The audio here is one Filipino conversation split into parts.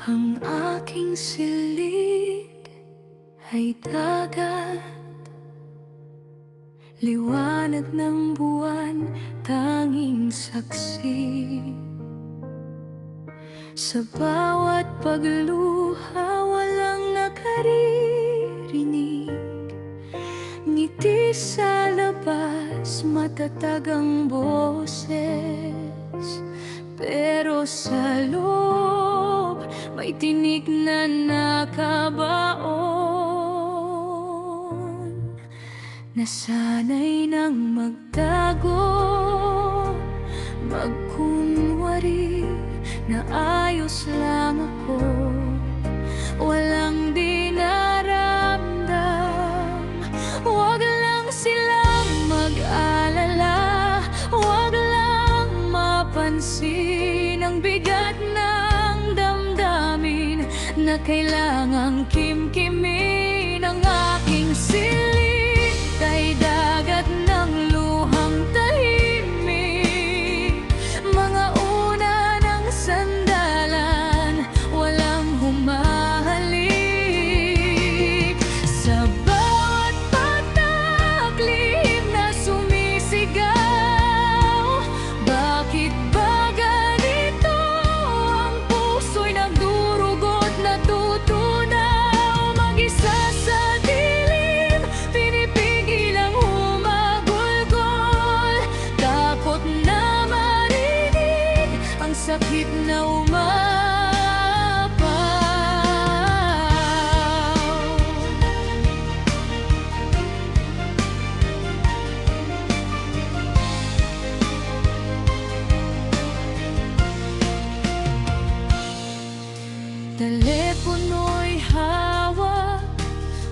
Ang aking silid ay dagat, liwanag ng buwan, tanging saksi. Sa bawat pagluha, walang nakaririnig. Ngiti sa labas, matatag ang boses, pero sa loob, may tinig na nakabaon. Nasanay nang magtago, magkunwari na ayos lang ako. Walang dinaramdam, wag lang silang mag-alala, wag lang mapansin ang bigat ng damdamin na kailangang kimkimin. Ang aking silid ay dagat ng luhang tahimik, mga una ng sandalan, walang humahalik. Sa bawat patak, lihim na sumisigaw. Bakit ba ganito? Ang puso'y nagdurugo't natutunaw. Mag-isa sa dilim, pinipigil ang humagulgol. Takot na marinig ang sakit na umapaw. Telepono'y hawak,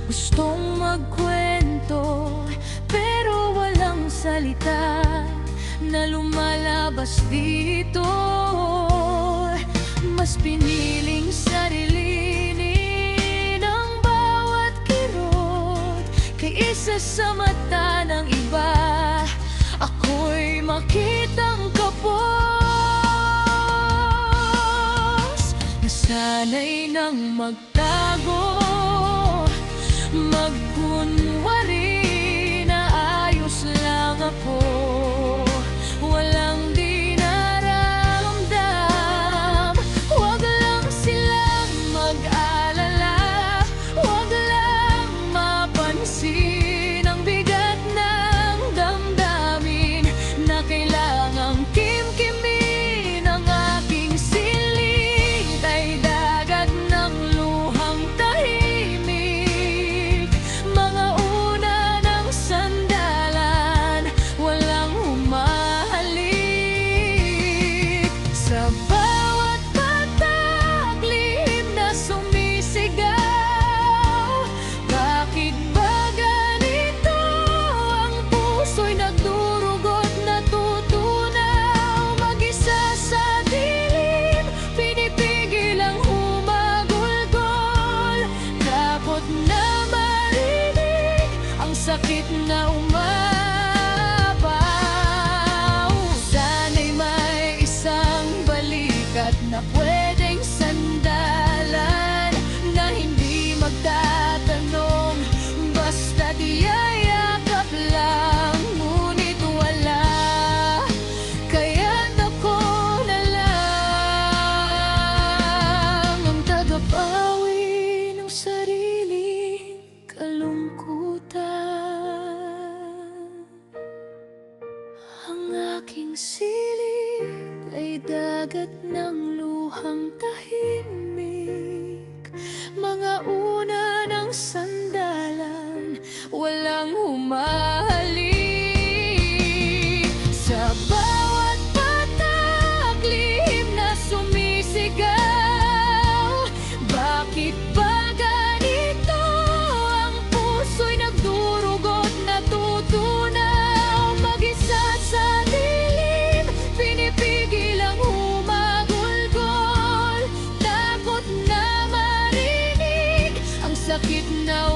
gustong magkwento, pero walang salita na lumalabas dito. Mas piniling sarilinin ang bawat kirot, kaysa sa mata ng iba ako'y makitang kapos. Nasanay nang magtago, magkunwari na ayos lang ako. Walang dinaramdam, wag lang silang mag-alala, wag lang mapansin ang bigat ng damdamin na kailangang kimkimin. Ang aking silid ay dagat ng luhang tahimik, mga una ng sandalan, walang humahalik. Sa bawat patak, lihim na sumisigaw. Bakit ba ganito? Ang puso'y nagdurugo't natutunaw. Mag-isa sa dilim, pinipigil ang humagulgol. Takot na marinig ang sakit na umapaw. Sana'y may isang balikat na pwedeng sandalan, na hindi magtatanong, basta't yayakap lang. Ngunit wala, kaya't ako na lang ang tagapawi ng sariling kalungkutan. Ang aking silid ay dagat ng luhang tahimik, mga una ng sandalan, walang humahalik. Sa bawat patak, lihim na sumisigaw. Bakit ba ganito? Ang puso'y nagdurugo't natutunaw. Mag-isa sa dilim, pinipigil ang humagulgol. Takot na marinig ang sakit na